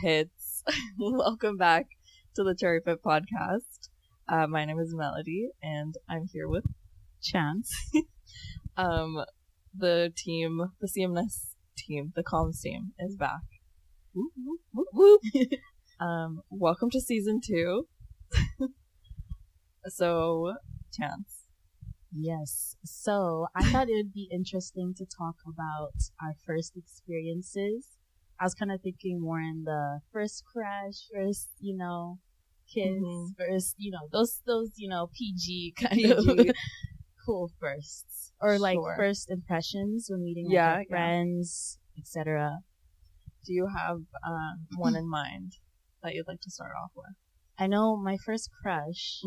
hits. Welcome back to the Cherry Fit podcast. My name is Melody, and I'm here with Chance. The team, the CMNS team, the comms team is back. Whoop, whoop, whoop, whoop. Welcome to season 2. So, Chance. Yes. So I thought it would be interesting to talk about our first experiences. I was kind of thinking more in the first crush, first, kiss, first, those, PG kind of cool firsts. Or like first impressions when meeting our friends, etc. Do you have one in mind that you'd like to start off with? I know my first crush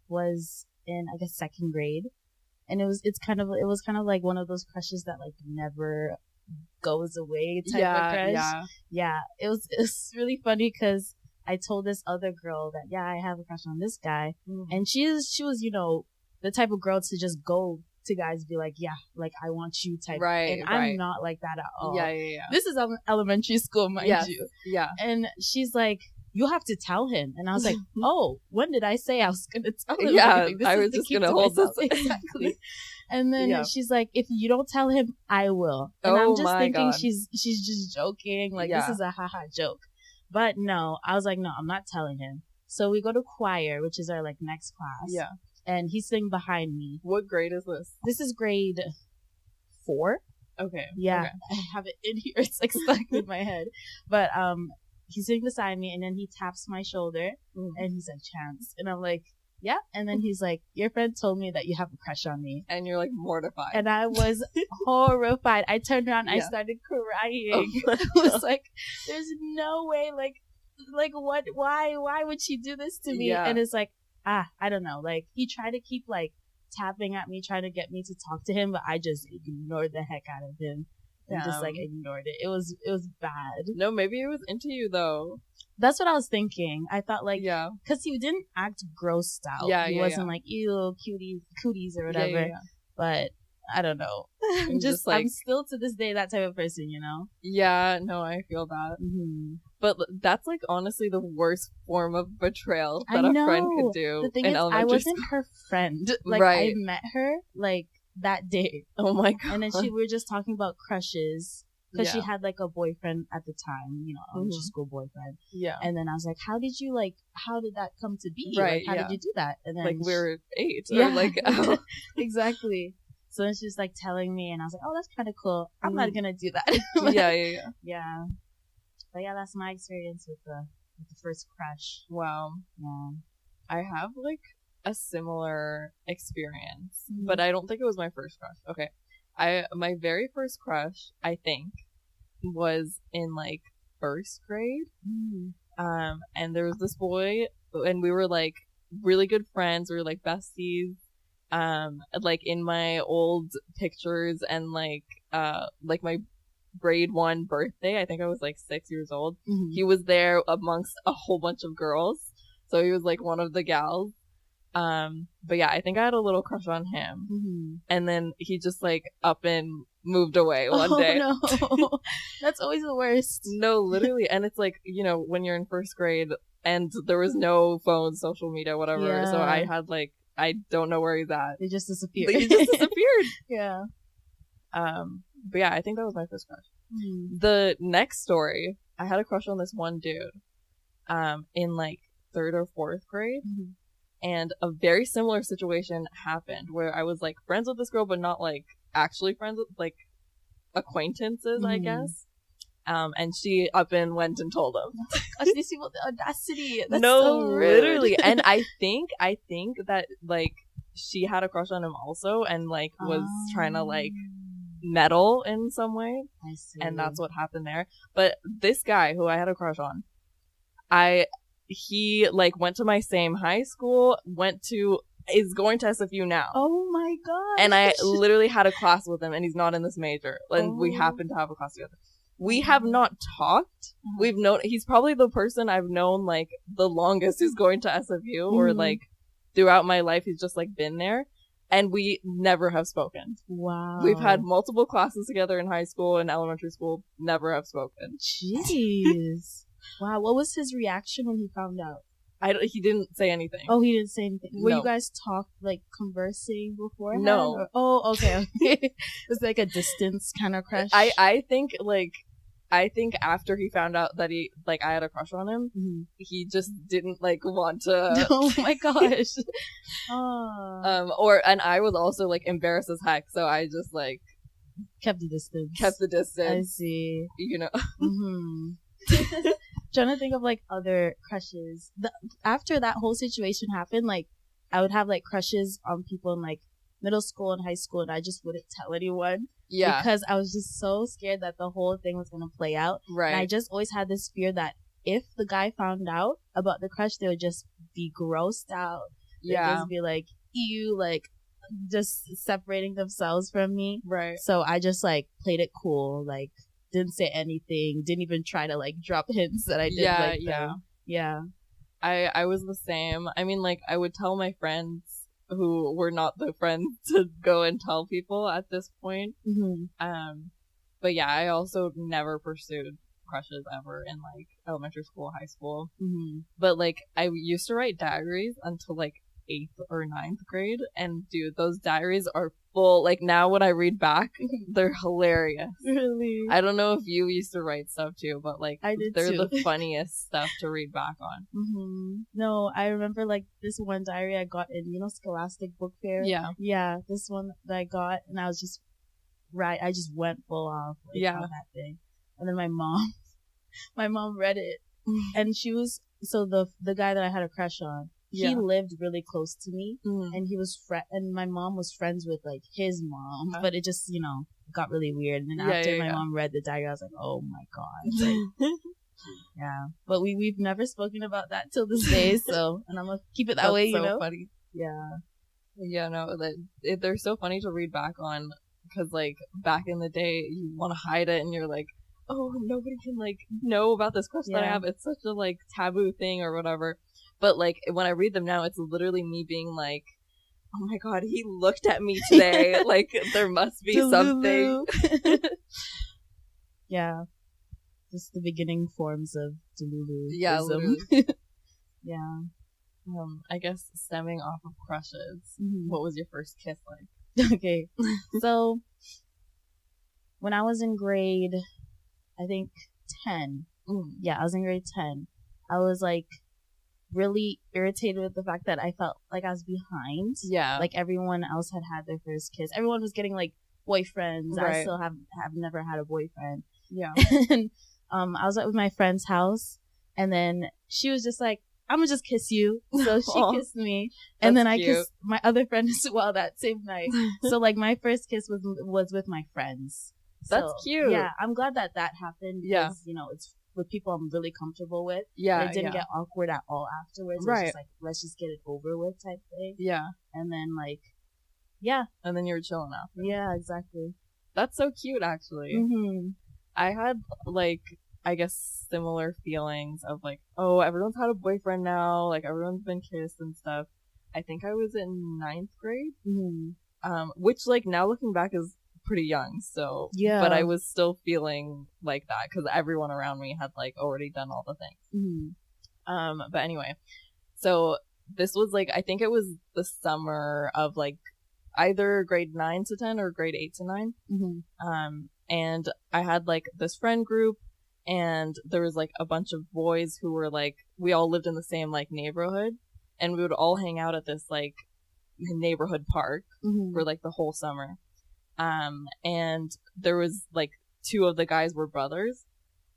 was in, I guess, second grade. And it was kind of like one of those crushes that like never goes away type of crush. Yeah. It was really funny because I told this other girl that I have a crush on this guy, and she was the type of girl to just go to guys and be like, I want you type. Right. And I'm not like that at all. Yeah. This is elementary school, mind you. Yeah. And she's like, you have to tell him. And I was like, oh, when did I say I was going to tell him? Yeah, I was just going to hold this. Exactly. And then she's like, if you don't tell him, I will. And I'm just thinking she's just joking. Like, this is a haha joke. But no, I was like, no, I'm not telling him. So we go to choir, which is our like next class. Yeah. And he's sitting behind me. What grade is this? This is grade 4. Okay. Yeah. Okay. I have it in here. It's like stuck in my head. But he's sitting beside me, and then he taps my shoulder, and he's like, Chance. And I'm like, yeah. And then he's like, your friend told me that you have a crush on me. And you're like mortified. And I was horrified. I turned around, I started crying. I was like, there's no way, like what, why would she do this to me? And it's like, I don't know. Like, he tried to keep like tapping at me, trying to get me to talk to him, but I just ignored the heck out of him. And just like ignored it. It was bad. No, maybe it was into you though. That's what I was thinking. I thought like, because he didn't act grossed out. He wasn't like, ew, cooties or whatever. Yeah. But I don't know. I'm still to this day that type of person, Yeah, no, I feel that. But that's like honestly the worst form of betrayal that a friend could do. The thing is, I wasn't her friend. Like, I met her like that day. Oh my god. And then we were just talking about crushes because she had like a boyfriend at the time, elementary school boyfriend. Yeah. And then I was like, how did that come to be? Right. Like, how did you do that? And then like we were 8. Yeah. Or like exactly. So then she's like telling me, and I was like, oh, that's kind of cool. I'm not gonna do that. Yeah. But that's my experience with the first crush. Wow. Yeah. I have like a similar experience, but I don't think it was my first crush. Okay. My very first crush, I think, was in like first grade. And there was this boy, and we were like really good friends. We were like besties. Like in my old pictures and like my grade 1 birthday, I think I was like 6 years old. He was there amongst a whole bunch of girls, so he was like one of the gals. But I think I had a little crush on him, and then he just like up and moved away one day. No. That's always the worst. No, literally. And it's like, when you're in first grade and there was no phone, social media, whatever, so I had like, I don't know where he's at. They just disappeared. Yeah. But I think that was my first crush. The next story, I had a crush on this one dude in like 3rd or 4th grade. And a very similar situation happened where I was like friends with this girl, but not like actually friends with, like acquaintances, I guess. And she up and went and told him. Gosh, these people, the audacity. That's no, so rude. Literally. And I think that like she had a crush on him also, and like was trying to like meddle in some way. I see. And that's what happened there. But this guy who I had a crush on, he like went to my same high school, is going to SFU now. Oh my god. And I literally had a class with him, and he's not in this major. And we happen to have a class together. We have not talked. He's probably the person I've known like the longest who's going to SFU, or like throughout my life he's just like been there. And we never have spoken. Wow. We've had multiple classes together in high school and elementary school, never have spoken. Jeez. Wow, what was his reaction when he found out? He didn't say anything. Oh, he didn't say anything. Were No. you guys conversing beforehand? No. Or, oh, okay. It was like a distance kind of crush. I think after he found out that I had a crush on him, mm-hmm. he just didn't want to. Oh my gosh. And I was also embarrassed as heck, so I just kept the distance. I see. Mm-hmm. Trying to think of other crushes. After that whole situation happened, I would have crushes on people in middle school and high school, and I just wouldn't tell anyone. Yeah. Because I was just so scared that the whole thing was gonna play out. Right. And I just always had this fear that if the guy found out about the crush, they would just be grossed out. They'd just be ew, just separating themselves from me. Right. So I just played it cool, didn't say anything, didn't even try to drop hints that I did. Yeah. I was the same. I mean, I would tell my friends who were not the friends to go and tell people at this point. Mm-hmm. But yeah, I also never pursued crushes ever in elementary school, high school. Mm-hmm. But I used to write diaries until 8th or 9th grade, and dude, those diaries are full. Now when I read back, they're hilarious. Really? I don't know if you used to write stuff too, but I did they're too. the funniest stuff to read back on. Mm-hmm. No, I remember this one diary I got in Scholastic Book Fair. Yeah, this one that I got, and I was just I just went full off on that thing. And then my mom read it, and she was the guy that I had a crush on. He lived really close to me, and he was and my mom was friends with his mom, but it just got really weird. And then after my mom read the diary, I was like, oh my god. Yeah, but we've never spoken about that till this day. So, and I'm gonna keep it that way. So funny. Yeah. No, they're so funny to read back on, because back in the day, you want to hide it, and you're oh, nobody can know about this crush that I have. It's such a taboo thing or whatever. But when I read them now, it's literally me being oh my god, he looked at me today. There must be something. Yeah, just the beginning forms of Delulu. Yeah. Yeah. I guess stemming off of crushes, what was your first kiss like? Okay, so when I was in grade, I think 10. Yeah, I was in grade 10. I was really irritated with the fact that I felt I was behind. Yeah. Everyone else had their first kiss. Everyone was getting boyfriends. Right. I still have never had a boyfriend. Yeah. And I was at my friend's house, and then she was just I'm gonna just kiss you. So she kissed me, and then I kissed my other friend as well that same night. So my first kiss was with my friends. That's cute. Yeah, I'm glad that happened. Yeah. Because, it's with people I'm really comfortable with. Yeah. And it didn't get awkward at all afterwards. Right. It was just let's just get it over with type thing. Yeah. And then and then you were chilling after. Yeah, exactly. That's so cute, actually. Mm-hmm. I had I guess similar feelings of oh, everyone's had a boyfriend now, everyone's been kissed and stuff. I think I was in 9th grade. Mm-hmm. Which now looking back is pretty young, so yeah, but I was still feeling that because everyone around me had already done all the things. But anyway, so this was I think it was the summer of either grade 9 to 10 or grade 8 to 9. And I had this friend group, and there was a bunch of boys who were we all lived in the same neighborhood, and we would all hang out at this neighborhood park for the whole summer. And there was 2 of the guys were brothers,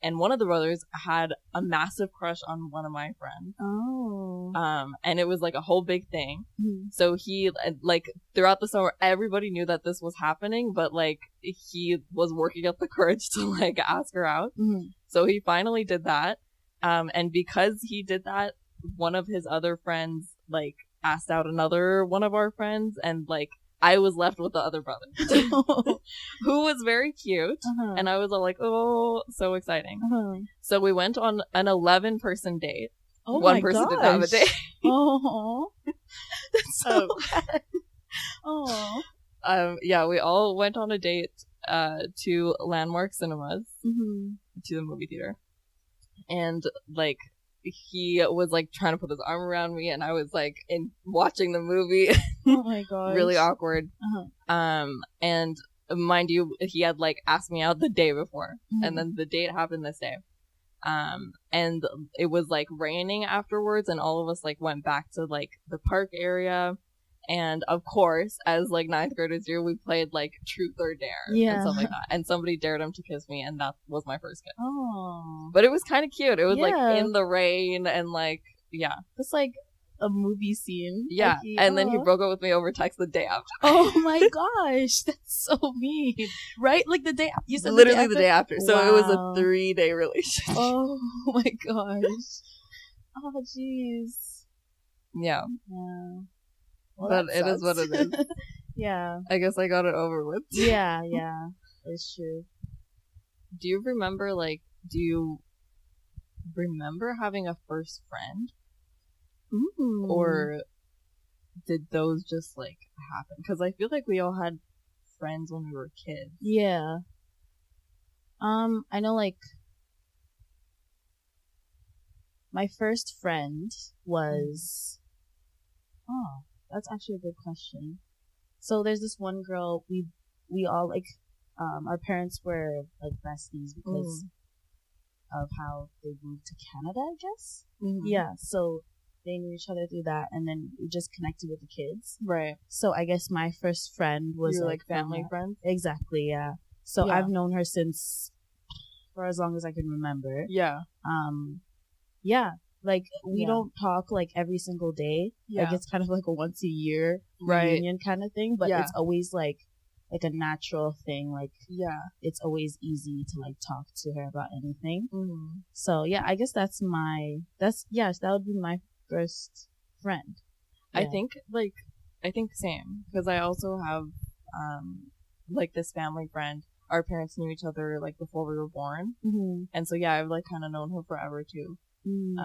and one of the brothers had a massive crush on one of my friends. Oh. And it was a whole big thing. So he throughout the summer, everybody knew that this was happening, but he was working up the courage to ask her out. So he finally did that. And because he did that, one of his other friends asked out another one of our friends, and I was left with the other brother, who was very cute. And I was all oh, so exciting. So we went on an 11-person date. Oh, one person didn't have a date. Oh, that's so bad. Oh. Yeah, we all went on a date to Landmark Cinemas, to the movie theater. and like he was like trying to put his arm around me, and I was like in watching the movie. Oh my god. Really awkward. Uh-huh. And mind you, he had like asked me out the day before, Mm-hmm. and then the date happened this day. And it was like raining afterwards, and all of us like went back to like the park area. And of course, as like 9th graders do, we played like truth or dare and stuff like that. And somebody dared him to kiss me, and that was my first kiss. Oh. But it was kind of cute. It was like in the rain, and like it's like a movie scene. Yeah, like and then he broke up with me over text the day after. Oh my gosh, that's so mean. Right? Like the day you said literally the day after. So wow. It was a 3-day relationship. Oh my gosh. Oh jeez. Yeah. Well, but it is what it is. Yeah. I guess I got it over with. Yeah, it's true. Do you remember having a first friend? Ooh. Or did those just like happen? Because I feel like we all had friends when we were kids. Yeah. I know like my first friend was that's actually a good question. So there's this one girl we all like our parents were like besties because of how they moved to Canada, I guess. Mm-hmm. Yeah, so they knew each other through that, and then we just connected with the kids. Right. So I guess my first friend was like family friends. Exactly. Yeah. So I've known her since for as long as I can remember. Yeah. Yeah. Like we don't talk like every single day. Yeah. Like it's kind of like a once a year reunion kind of thing, but it's always like a natural thing. Like it's always easy to like talk to her about anything. Mm-hmm. So yeah, I guess that would be my first friend. Yeah. I think same, because I also have like this family friend. Our parents knew each other like before we were born, and so I've like kind of known her forever too. And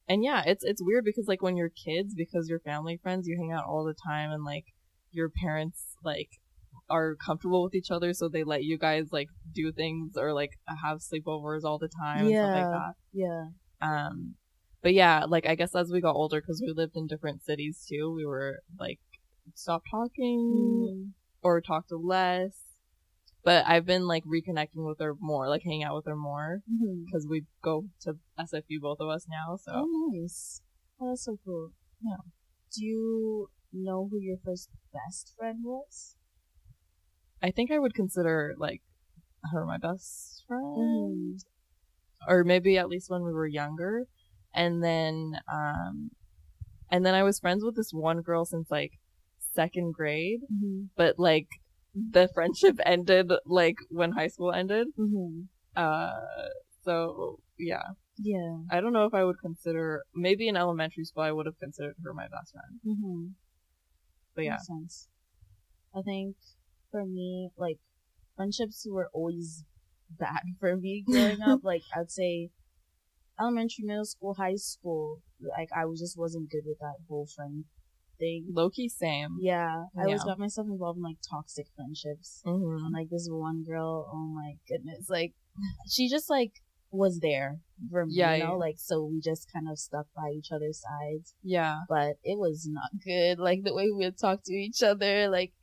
it's weird because like when you're kids, because you're family friends, you hang out all the time, and like your parents like are comfortable with each other, so they let you guys like do things or like have sleepovers all the time and stuff like that. Yeah. But yeah, like I guess as we got older, because we lived in different cities too, we were like stopped talking or talked less. But I've been like reconnecting with her more, like hanging out with her more, because we go to SFU, both of us now. So nice. Oh, that's so cool. Yeah. Do you know who your first best friend was? I think I would consider like her my best friend, or maybe at least when we were younger. And then I was friends with this one girl since like 2nd grade, but like the friendship ended like when high school ended. So yeah. I don't know if I would consider, maybe in elementary school I would have considered her my best friend. But yeah. Makes sense. I think for me, like friendships were always bad for me growing up. Like I'd say elementary, middle school, high school, like I just wasn't good with that whole friend thing. Low-key same. Yeah. I always got myself involved in like toxic friendships. And like this one girl, oh my goodness, like she just like was there for me, you know, like so we just kind of stuck by each other's sides. Yeah. But it was not good. Like the way we would talk to each other, like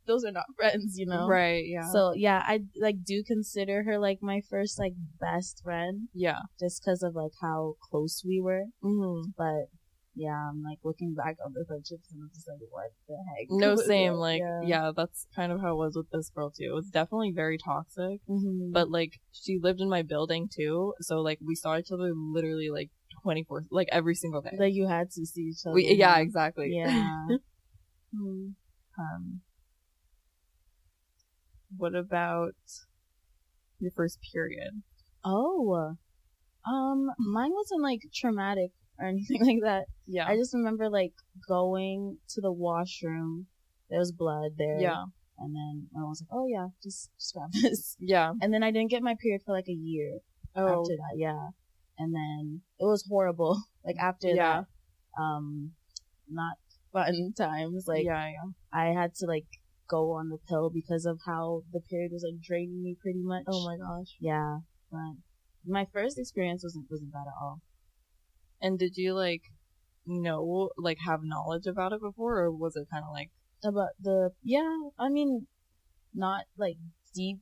those are not friends, you know? Right, yeah. So yeah, I like do consider her like my first like best friend. Yeah. Just because of like how close we were. But yeah, I'm like looking back on the friendships and I'm just like, what the heck? No, same. Like, that's kind of how it was with this girl too. It was definitely very toxic. But like, she lived in my building too, so like we saw each other literally like 24, like every single day. Like you had to see each other. Yeah, exactly. Yeah. What about your first period? Oh, mine wasn't like traumatic or anything like that. Yeah. I just remember like going to the washroom. There was blood there. Yeah. And then I was like, oh yeah, just grab this. Yeah. And then I didn't get my period for like a year after that. Yeah. And then it was horrible. Like after that, not fun times. Like I had to like go on the pill because of how the period was like draining me pretty much. Oh my gosh. Yeah. But my first experience wasn't bad at all. And did you like know, like have knowledge about it before, or was it kind of like about I mean, not like deep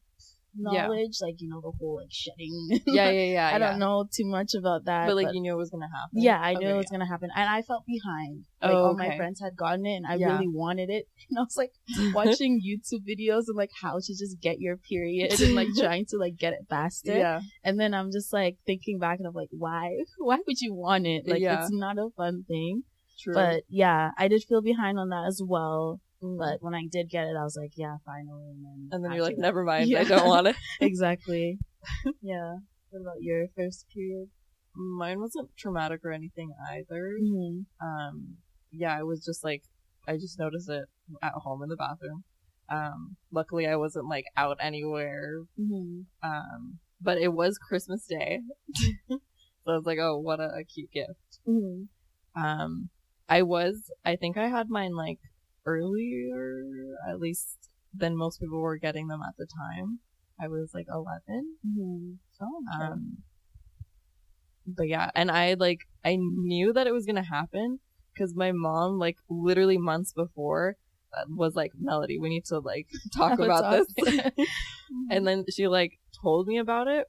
knowledge, like, you know, the whole like shedding. Yeah. I don't know too much about that, but like you knew it was gonna happen. Yeah, I knew it was gonna happen, and I felt behind. Like all my friends had gotten it, and I really wanted it, and I was like watching YouTube videos and like how to just get your period and like trying to like get it faster. Yeah, and then I'm just like thinking back, and I'm like, why would you want it? Like it's not a fun thing. True. But yeah, I did feel behind on that as well. But when I did get it, I was like, yeah, finally. And then you're like, never mind, I don't want it. Exactly. Yeah. What about your first period? Mine wasn't traumatic or anything either. Yeah, it was just like, I just noticed it at home in the bathroom. Luckily I wasn't like out anywhere. But it was Christmas Day. So I was like, oh, what a cute gift. I think I had mine like earlier, at least than most people were getting them at the time. I was like 11. But yeah, and I knew that it was gonna happen because my mom, like, literally months before was like, Melody, we need to like talk about this. And then she like told me about it,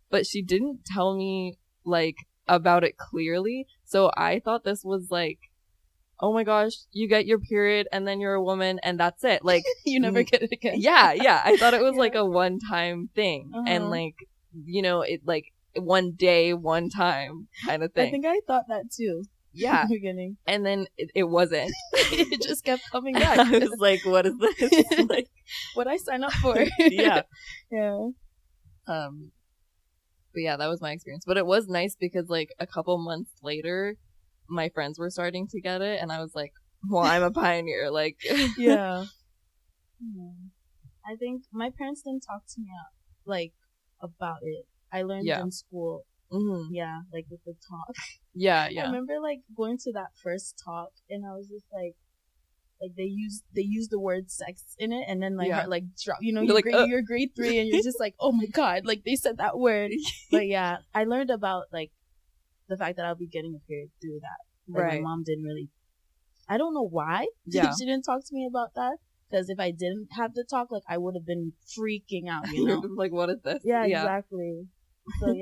but she didn't tell me like about it clearly. So I thought this was like, oh my gosh, you get your period and then you're a woman and that's it. Like you never get it again. Yeah. I thought it was like a one-time thing. And like, you know, it like one day, one time kind of thing. I think I thought that too. Yeah. In the beginning. And then it wasn't. It just kept coming back. I was like, what is this? Like, what I sign up for? Yeah. But yeah, that was my experience. But it was nice because like a couple months later, my friends were starting to get it, and I was like, well, I'm a pioneer. Like, yeah. I think my parents didn't talk to me like about it. I learned in school. Yeah, like with the talk. Yeah. I remember like going to that first talk, and I was just like they use the word sex in it, and then like her, like drop, you know, you're grade 3, and you're just like, oh my god, like they said that word. But yeah, I learned about like the fact that I'll be getting a period through that. Like, my mom didn't really, I don't know why she didn't talk to me about that, because if I didn't have the talk, like I would have been freaking out, you know. Like, what is this? Yeah, exactly. So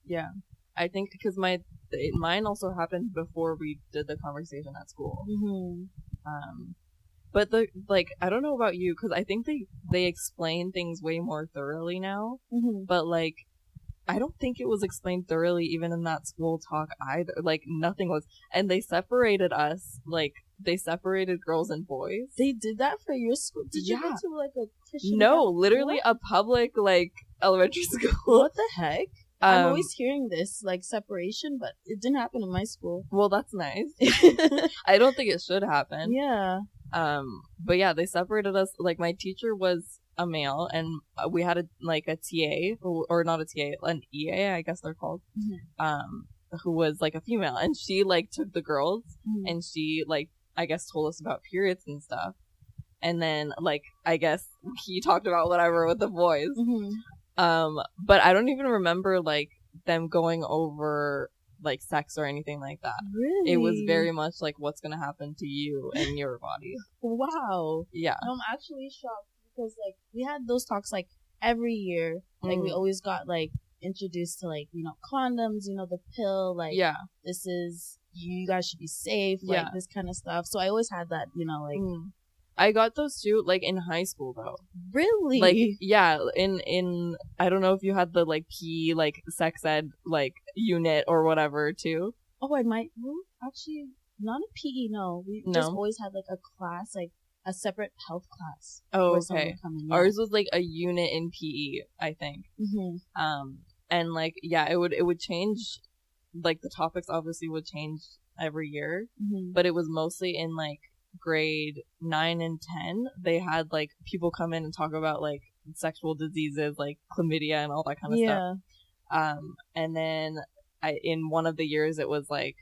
yeah, I think because mine also happened before we did the conversation at school. But I don't know about you, because I think they explain things way more thoroughly now. But like, I don't think it was explained thoroughly even in that school talk either. Like, nothing was. And they separated us. Like, they separated girls and boys. They did that for your school? Did you go to, like, a Christian? No, literally a public, like, elementary school. What the heck? I'm always hearing this, like, separation, but it didn't happen in my school. Well, that's nice. I don't think it should happen. Yeah. But yeah, they separated us. Like, my teacher was a male, and we had a TA, or not a TA, an EA, I guess they're called, who was like a female, and she like took the girls, and she like, I guess, told us about periods and stuff, and then like, I guess he talked about whatever with the boys. But I don't even remember like them going over like sex or anything like that. Really? It was very much like what's gonna happen to you and your body. Wow. Yeah. No, I'm actually shocked, because like we had those talks like every year. Like we always got like introduced to like, you know, condoms, you know, the pill, like this is, you guys should be safe, like this kind of stuff. So I always had that, you know, like I got those too, like in high school though. Really? Like, yeah, in I don't know if you had the like PE, like sex ed like unit or whatever too. Oh, I might. Well, actually, not a PE. No, we just always had like a class, like a separate health class. Oh, okay. Ours was like a unit in PE, I think. And like, yeah, it would change. Like the topics obviously would change every year, but it was mostly in like grade 9 and 10. They had like people come in and talk about like sexual diseases like chlamydia and all that kind of stuff. And then in one of the years it was like,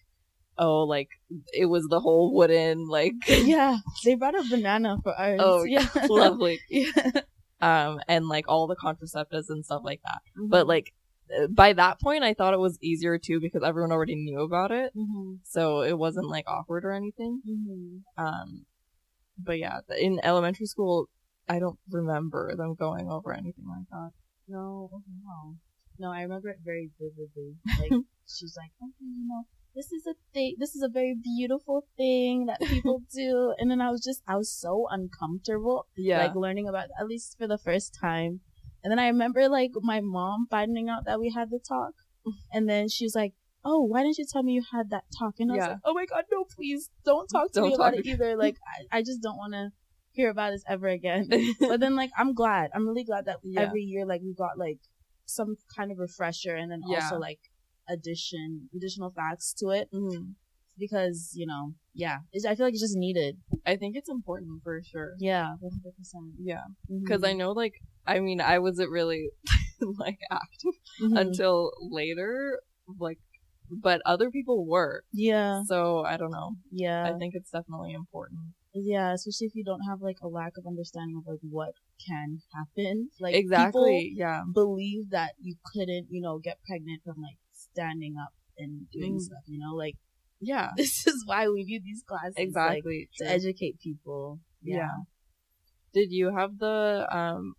oh, like it was the whole wooden like they brought a banana for ours. Oh yeah. Lovely. and like all the contraceptives and stuff like that. But like by that point I thought it was easier too because everyone already knew about it, so it wasn't like awkward or anything. But yeah, in elementary school I don't remember them going over anything like that. No, I remember it very vividly. Like she's like, okay, you know, this is a thing, this is a very beautiful thing that people do. And then I was so uncomfortable, like learning about, at least for the first time. And then I remember like my mom finding out that we had the talk, and then she's like, oh, why didn't you tell me you had that talk? And I was like, oh my god, no, please don't talk to me about it either. Like I just don't want to hear about this ever again. But then like I'm really glad that every year like we got like some kind of refresher, and then also like additional facts to it, because you know, I feel like it's just needed. I think it's important for sure. 100%. Because I know, like, I mean, I wasn't really like active until later, like, but other people were. So I don't know. I think it's definitely important. Especially if you don't have like a lack of understanding of like what can happen. Like exactly, people believe that you couldn't, you know, get pregnant from like standing up and doing stuff, you know, like this is why we need these classes, exactly, like, to educate people. Did you have the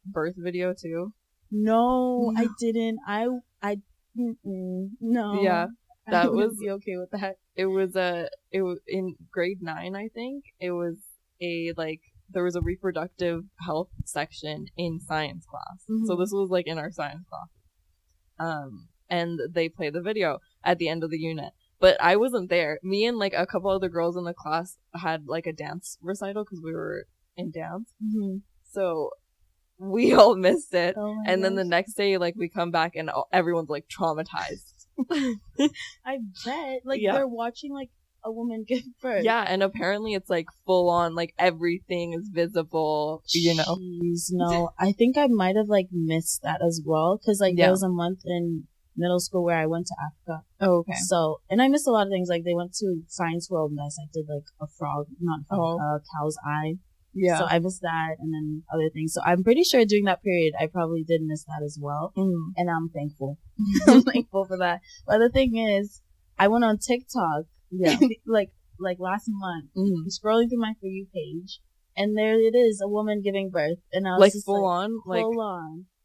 birth video too? No, I didn't. I no. That I was be okay with that. It was in grade 9, I think. It was there was a reproductive health section in science class. So this was like in our science class. And they play the video at the end of the unit. But I wasn't there. Me and like a couple other girls in the class had like a dance recital because we were in dance. So we all missed it. And then the next day, like, we come back and everyone's like traumatized. I bet. Like, they're watching like a woman give birth. And apparently it's like full on, like everything is visible, you know. Jeez, no. I think I might have like missed that as well, because like there was a month in middle school where I went to Africa. So, and I missed a lot of things. Like, they went to Science World and dissected like a cow's eye. So I missed that, and then other things. So I'm pretty sure during that period I probably did miss that as well. And I'm thankful. I'm thankful for that. But the thing is, I went on TikTok like last month, scrolling through my For You page, and there it is, a woman giving birth, and I was like just full on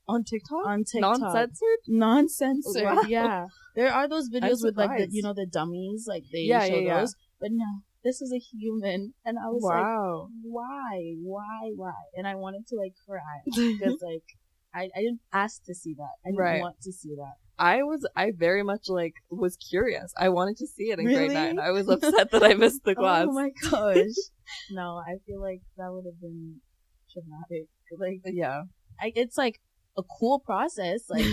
on TikTok? On TikTok. Non-censored? Wow. Yeah. There are those videos with like the, you know, the dummies, like they show those. But no, this was a human, and I was like, why? And I wanted to like cry because like I didn't ask to see that. I didn't want to see that. I very much like was curious. I wanted to see it in grade 9. I was upset that I missed the class. Oh my gosh. No, I feel like that would have been traumatic. Like, it's like a cool process. Like,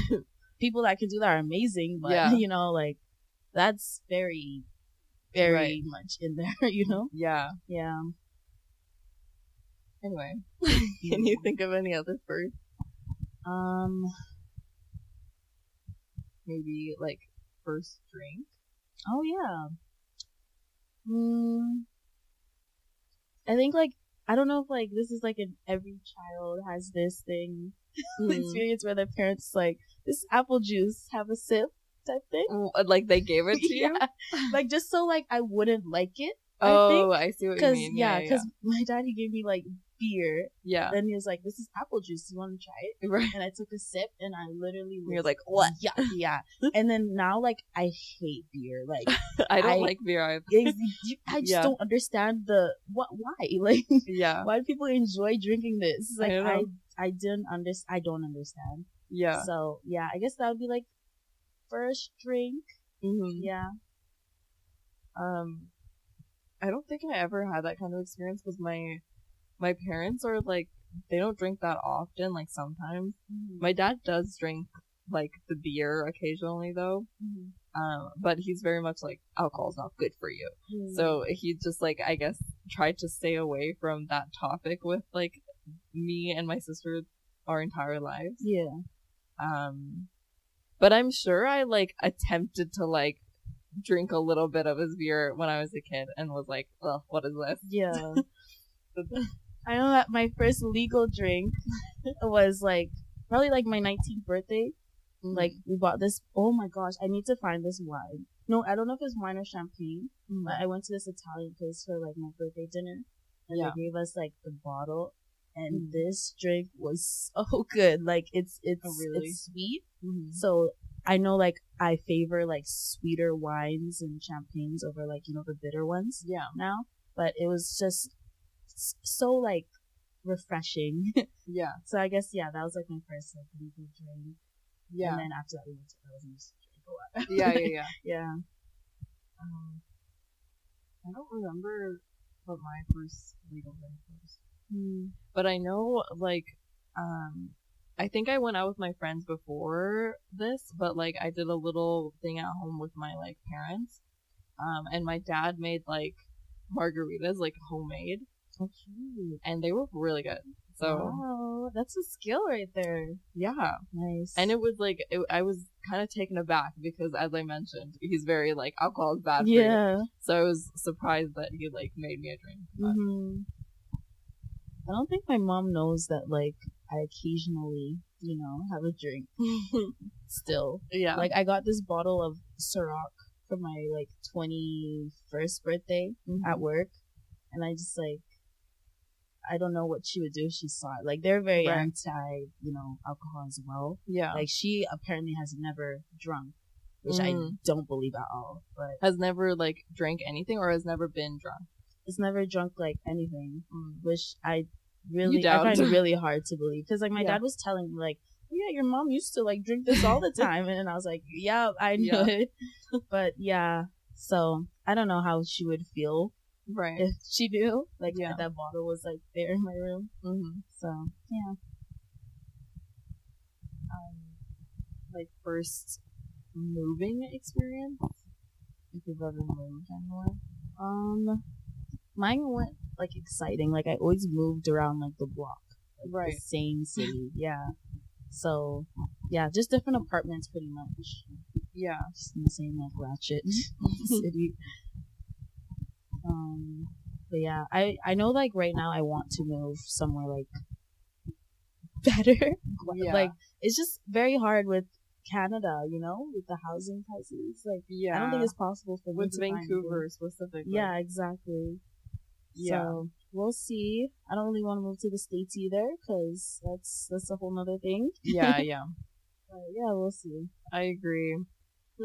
people that can do that are amazing, but you know, like, that's very, very much in there, you know? Yeah. Anyway, can you think of any other birth? Maybe like first drink. Oh yeah. I think like, I don't know if like this is like every child has this thing experience where their parents like, this apple juice, have a sip type thing. Like they gave it to you? Like just so like I wouldn't like it. I see what you mean. Because my daddy gave me like beer. Then he was like, this is apple juice, you want to try it? Right. And I took a sip and I literally You're like, what? Yeah. And then now like I hate beer. Like I don't like beer either. I just don't understand why. Like why do people enjoy drinking this? Like I don't understand. So I guess that would be like first drink. I don't think I ever had that kind of experience because my parents are like, they don't drink that often, like sometimes. My dad does drink like the beer occasionally though. But he's very much like, alcohol's not good for you. So he just like, I guess, tried to stay away from that topic with like me and my sister our entire lives. But I'm sure I like attempted to like drink a little bit of his beer when I was a kid and was like, well, what is this? I know that my first legal drink was like probably like my 19th birthday. Like we bought this. Oh my gosh, I need to find this wine. No, I don't know if it's wine or champagne. But I went to this Italian place for like my birthday dinner, and they gave us like the bottle. And this drink was so good. Like it's sweet. So I know like I favor like sweeter wines and champagnes over like the bitter ones. Yeah. Now, but it was just so like refreshing. Yeah. So I guess that was like my first like legal drink. Yeah. And then after that we went to Rosie's to drink a lot. Yeah. Yeah. I don't remember what my first legal drink was. But I know like I think I went out with my friends before this, but like I did a little thing at home with my like parents. And my dad made like margaritas, like homemade. Oh, cute. And they were really good. So wow, that's a skill right there. Yeah. Nice. And it was like I was kind of taken aback because, as I mentioned, he's very like alcohol is bad for you. So I was surprised that he like made me a drink. I don't think my mom knows that like I occasionally have a drink. Still. Yeah. Like I got this bottle of Ciroc for my like 21st birthday at work, and I just like I don't know what she would do if she saw it. Like they're very anti, alcohol as well. Yeah. Like she apparently has never drunk, which I don't believe at all. But has never like drank anything, or has never been drunk. It's never drunk like anything, which I find it really hard to believe, because like my dad was telling me like, oh, yeah, your mom used to like drink this all the time, and I was like, yeah, I knew it, but so I don't know how she would feel if she knew like that bottle was like there in my room. So like first moving experience, if you've ever moved anywhere. Mine went like exciting. Like I always moved around like the block, like the same city. So just different apartments, pretty much. Yeah, just in the same like ratchet city. But I know like right now I want to move somewhere like better. Like it's just very hard with Canada, with the housing prices. Like I don't think it's possible for me with to Vancouver specifically. Yeah, exactly. So we'll see. I don't really want to move to the States either, because that's a whole nother thing. Yeah. But we'll see. I agree.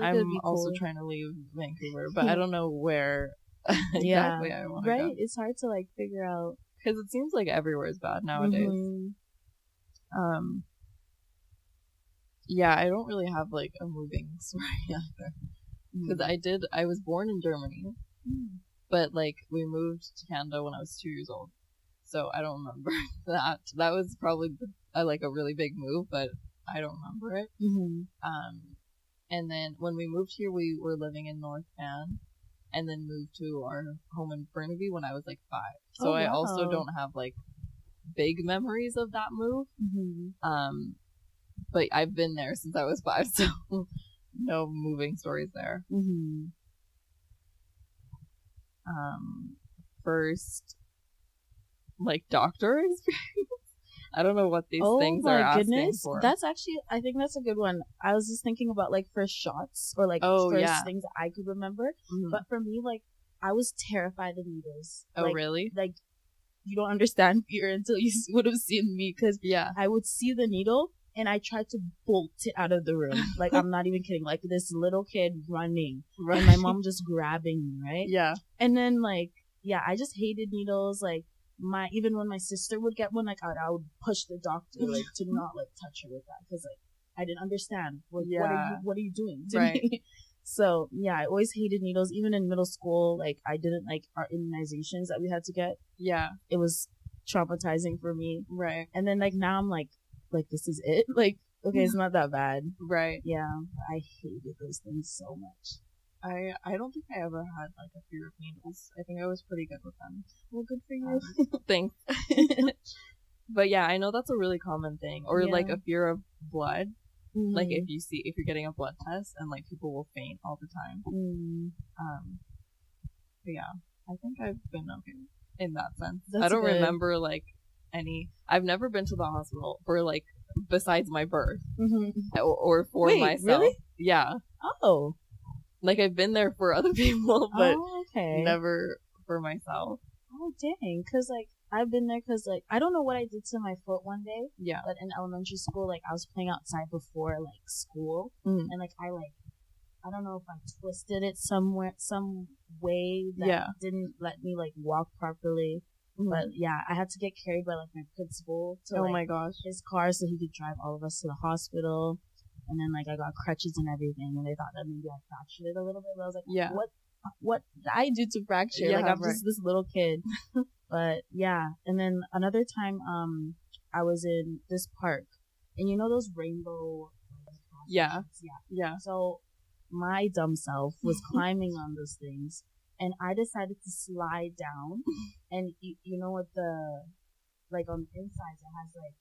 I'm also trying to leave Vancouver, but I don't know where exactly I want to go. It's hard to like figure out, because it seems like everywhere is bad nowadays. I don't really have like a moving story either, because I was born in Germany. But, like, we moved to Canada when I was 2 years old. So I don't remember that. That was probably, like, a really big move, but I don't remember it. And then when we moved here, we were living in North Van, and then moved to our home in Burnaby when I was, like, 5. So I also don't have, like, big memories of that move. But I've been there since I was 5, so no moving stories there. First like doctor experience. I don't know what these things are asking for. That's actually, I think that's a good one. I was just thinking about like first shots, or like first things that I could remember. But for me, like I was terrified of needles. Really? Like you don't understand fear until you would have seen me, because I would see the needle and I tried to bolt it out of the room. Like, I'm not even kidding. Like, this little kid running. And my mom just grabbing me, right? Yeah. And then, like, I just hated needles. Like, even when my sister would get one, like, I would push the doctor, like, to not, like, touch her with that. Because, like, I didn't understand. Like, what are you doing to me? So, I always hated needles. Even in middle school, like, I didn't like our immunizations that we had to get. Yeah. It was traumatizing for me. Right. And then, like, now I'm like, this is it? Like, okay, it's not that bad. Right. Yeah. I hated those things so much. I don't think I ever had, like, a fear of needles. I think I was pretty good with them. Well, good for you. Thanks. But, I know that's a really common thing. Or, like, a fear of blood. Like, if you're getting a blood test, and, like, people will faint all the time. But, I think I've been okay. in that sense. That's I don't good. remember like I've never been to the hospital for like besides my birth or for Wait, myself. really? Yeah. Oh. Like I've been there for other people, but okay. never for myself. Oh dang! Cause like I've been there. Cause like I don't know what I did to my foot one day. Yeah. But in elementary school, like I was playing outside before like school, and like I don't know if I twisted it some way that didn't let me like walk properly. But yeah, I had to get carried by like my principal to my gosh, his car so he could drive all of us to the hospital. And then like I got crutches and everything, and they thought that maybe I fractured it a little bit. But I was like, what did I do to fracture? Yeah, like I'm just this little kid. But yeah, and then another time, I was in this park, and you know those rainbow. Yeah. So my dumb self was climbing on those things, and I decided to slide down. And you know what like on the inside it has like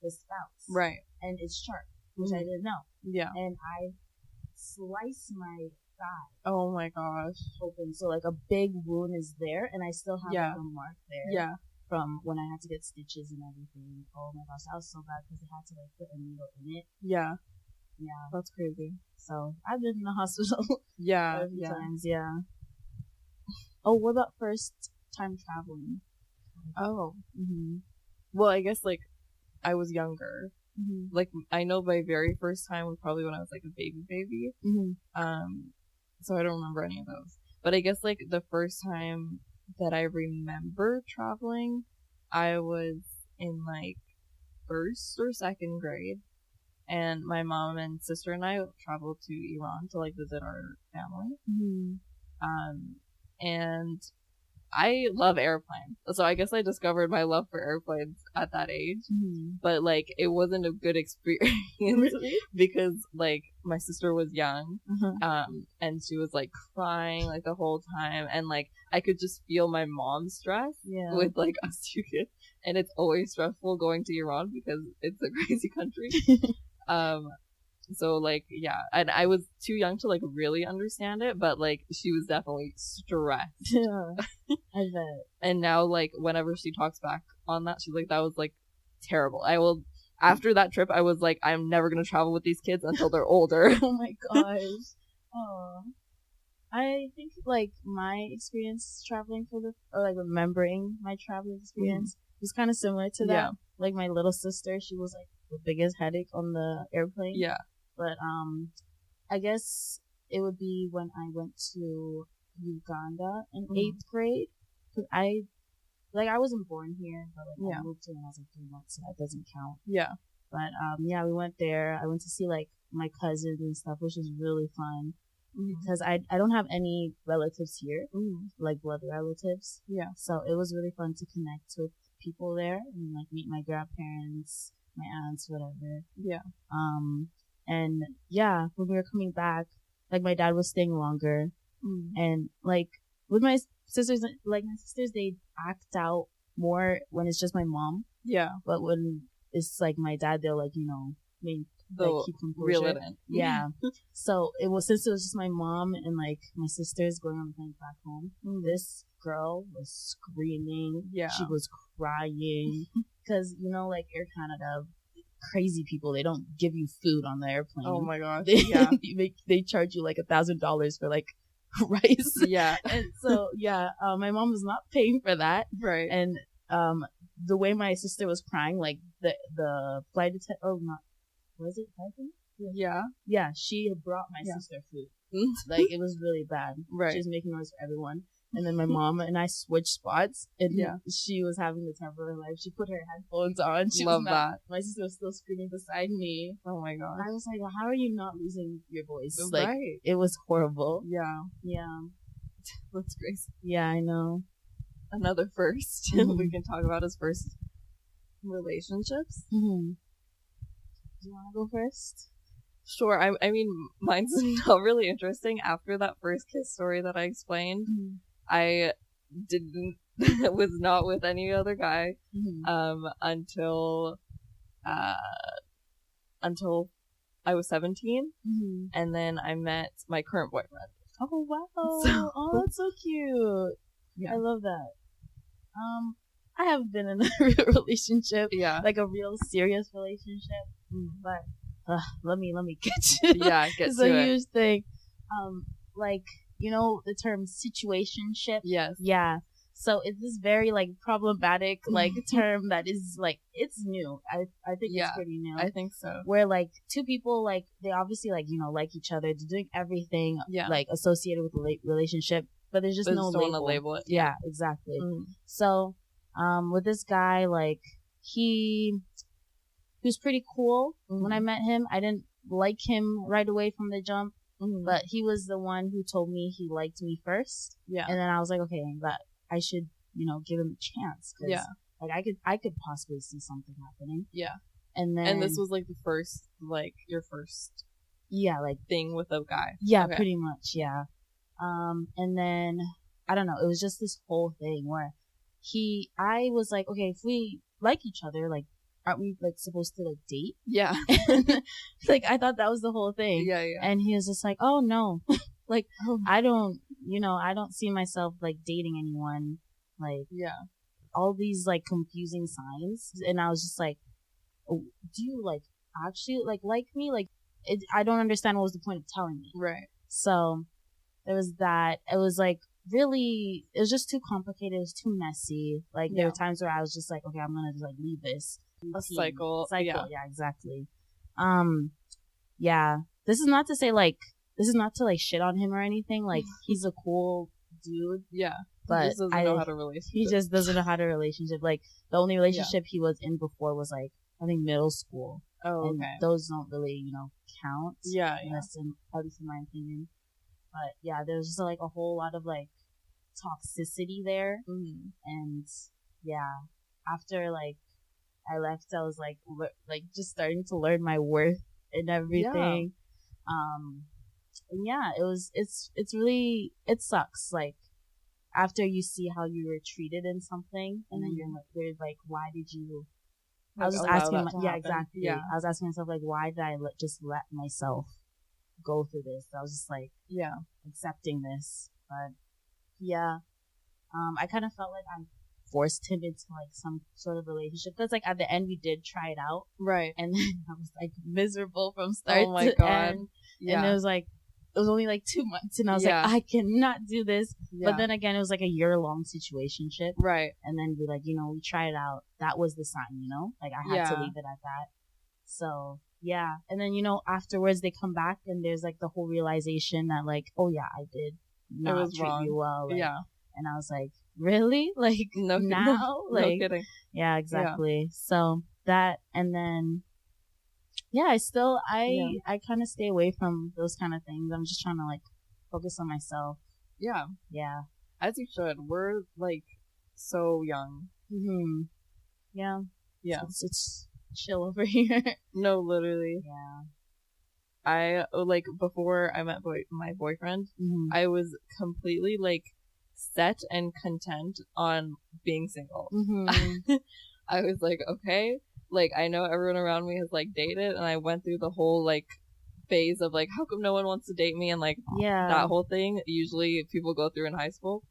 the spouts, right? And it's sharp, which I didn't know. Yeah. And I sliced my thigh. Oh my gosh. Open, so like a big wound is there, and I still have like a mark there. Yeah. From when I had to get stitches and everything. Oh my gosh, that was so bad because they had to like put a needle in it. Yeah. Yeah. That's crazy. So I've been in the hospital. Yeah. a few times. Yeah. Oh, what about first time traveling? Oh. Well, I guess like I was younger. Like I know my very first time was probably when I was like a baby. So I don't remember any of those. But I guess like the first time that I remember traveling, I was in like first or second grade, and my mom and sister and I traveled to Iran to like visit our family. And I love airplanes, so I guess I discovered my love for airplanes at that age. But like it wasn't a good experience because like my sister was young, and she was like crying like the whole time, and like I could just feel my mom's stress with like us two kids, and it's always stressful going to Iran because it's a crazy country. So like yeah, and I was too young to like really understand it, but like she was definitely stressed. Yeah, I bet. And now like whenever she talks back on that, she's like, that was like terrible. After that trip I was like, I'm never gonna travel with these kids until they're older. Oh my gosh. Oh, I think like my experience traveling or like remembering my traveling experience was kind of similar to that. Yeah. Like my little sister, she was like the biggest headache on the airplane. Yeah. But I guess it would be when I went to Uganda in 8th grade. Cause I wasn't born here, but like I moved here when I was like 3 months, so that doesn't count. Yeah. But yeah, we went there. I went to see like my cousins and stuff, which was really fun. Because I don't have any relatives here, like blood relatives. Yeah. So it was really fun to connect with people there and like meet my grandparents, my aunts, whatever. Yeah. And yeah, when we were coming back, like my dad was staying longer, and like with my sisters, they act out more when it's just my mom. Yeah. But when it's like my dad, they'll like keep composure. Reel it in. Yeah. So since it was just my mom and like my sisters going on the plane back home, this girl was screaming. Yeah. She was crying because like Air Canada, crazy people, they don't give you food on the airplane. Oh my gosh. They charge you like $1,000 for like rice. Yeah. And so my mom was not paying for that. Right. And the way my sister was crying, like the flight attendant, was it flight attendant? Yeah, she had brought my sister food. Like it was really bad. Right. She was making noise for everyone. And then my mom and I switched spots, and she was having the time of her life. She put her headphones on. Love that. My sister was still screaming beside me. Oh my god. I was like, well, how are you not losing your voice? Right. Like, it was horrible. Yeah. Yeah. That's crazy. Yeah, I know. Another first we can talk about is first relationships. Do you want to go first? Sure. I mean, mine's not really interesting. After that first kiss story that I explained, I was not with any other guy until I was 17, and then I met my current boyfriend. Oh wow! Oh, that's so cute. Yeah. I love that. I haven't been in a real relationship. Yeah. Like a real serious relationship. But let me get you. Yeah, get it's to a it. huge thing. Like, you know the term situationship? Yes. Yeah. So it's this very like problematic like term that is like, it's new. I think it's pretty new. I think so. Where like two people, like they obviously like, you know, like each other, they're doing everything like associated with the relationship, but there's just no label. Label it. Yeah, exactly. So with this guy, like he was pretty cool when I met him. I didn't like him right away from the jump, but he was the one who told me he liked me first. Yeah. And then I was like, okay, that I should, you know, give him a chance. Cause, like I could possibly see something happening. Yeah. And this was like the first, like your first. Yeah, like thing with a guy. Yeah, pretty much. Yeah. And then I don't know. It was just this whole thing where I was like, okay, if we like each other, like, aren't we like supposed to like date? Yeah. Like I thought that was the whole thing. Yeah, yeah. And he was just like, oh no, like I don't see myself like dating anyone. Like all these like confusing signs, and I was just like, oh, do you like actually like me? Like I don't understand what was the point of telling me. Right. So there was that. It was like really, it was just too complicated. It was too messy. Like there were times where I was just like, okay, I'm gonna just like leave this. A cycle. Yeah, exactly. Yeah. This is not to shit on him or anything. Like he's a cool dude. Yeah. But he just doesn't know how to relationship. He just doesn't know how to relationship. Like the only relationship he was in before was like, I think middle school. Oh, and those don't really, you know, count. Yeah. At least in my opinion. But yeah, there's just like a whole lot of like toxicity there. And yeah, after like I left, I was like just starting to learn my worth and everything. And yeah, it's really, it sucks. Like after you see how you were treated in something, and then you're like, why did you? I was just asking, exactly. Yeah, I was asking myself like, why did I just let myself go through this? I was just like, accepting this, but yeah, I kind of felt like I forced him into like some sort of relationship. Because like at the end we did try it out, right? And then I was like miserable from start to end. And it was like, it was only like 2 months, and I was like, I cannot do this. But then again, it was like a year-long situationship, right? And then we like, you know, we tried it out. That was the sign, you know, like I had to leave it at that. So yeah, and then you know afterwards they come back and there's like the whole realization that like, oh yeah, I did not treat you well. Like, and I was like, really? Like now? Like, no kidding. Yeah, exactly. So that, and then I kind of stay away from those kind of things. I'm just trying to like focus on myself. Yeah. Yeah. As you should. We're like so young. Yeah. Yeah. So it's chill over here. No, literally. Yeah. I like before I met my boyfriend, I was completely like set and content on being single. I was like, okay, like I know everyone around me has like dated, and I went through the whole like phase of like, how come no one wants to date me, and like that whole thing usually people go through in high school.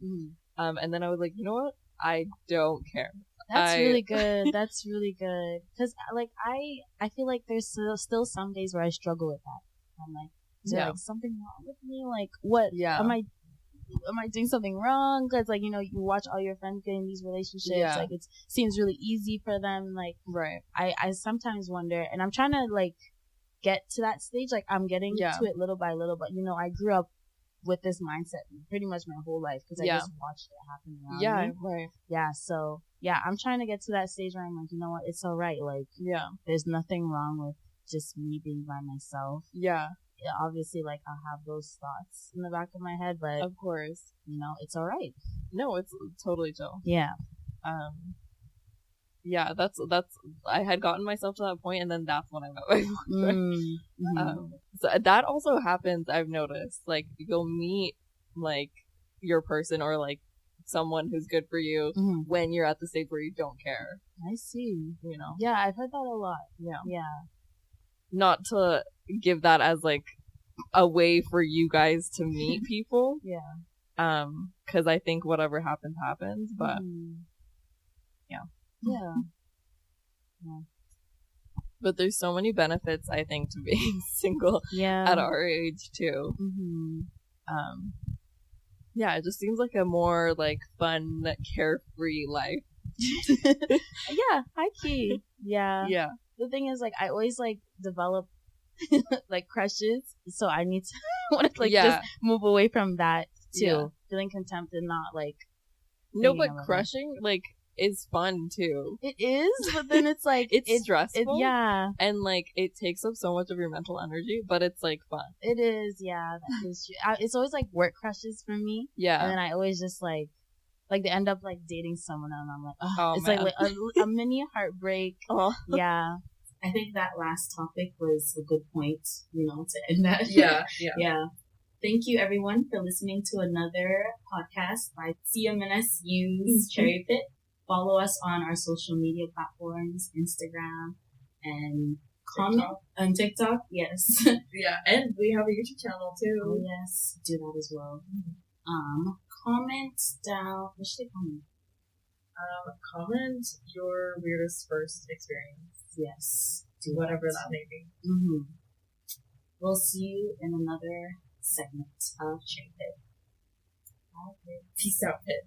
And then I was like, you know what, I don't care. That's really good. That's really good. Because like I feel like there's still some days where I struggle with that. I'm like, is there like something wrong with me? Like what? Yeah. Am I doing something wrong? Because like, you know, you watch all your friends get in these relationships, like it seems really easy for them. Like, right. I sometimes wonder, and I'm trying to like get to that stage. Like I'm getting to it little by little, but you know, I grew up with this mindset pretty much my whole life because I just watched it happen around me. Right. Yeah. So yeah, I'm trying to get to that stage where I'm like, you know what, it's all right. Like, there's nothing wrong with just me being by myself. Yeah, obviously, like I'll have those thoughts in the back of my head, but of course, you know, it's all right. No, it's totally chill. Yeah. Yeah, that's I had gotten myself to that point, and then that's when I met my boyfriend. So that also happens, I've noticed. Like you'll meet like your person or like someone who's good for you when you're at the stage where you don't care. I see. You know? Yeah, I've heard that a lot. Yeah. Not to give that as like a way for you guys to meet people. Because I think whatever happens, but Yeah. But there's so many benefits, I think, to being single at our age too. Yeah, it just seems like a more like fun, carefree life. Yeah, high key. Yeah. The thing is, like, I always like develop like crushes, so I need to want to like just move away from that too. Feeling contempt and not like. No, but crushing like is fun too. It is, but then it's like it's stressful. And like it takes up so much of your mental energy, but it's like fun. It is, that is true. It's always like work crushes for me. And then I always just like they end up like dating someone and I'm like, it's man. like a mini heartbreak. I think that last topic was a good point, to end that. Yeah. Thank you, everyone, for listening to another podcast by CMNSU's Cherry Pit. Follow us on our social media platforms, Instagram and comment on TikTok. Yes. And we have a YouTube channel too. Oh, yes, do that as well. Comment down. What should they comment? Comment your weirdest first experience. Yes. Do whatever that may be. We'll see you in another segment of Cherry Pit. Peace out, Pit.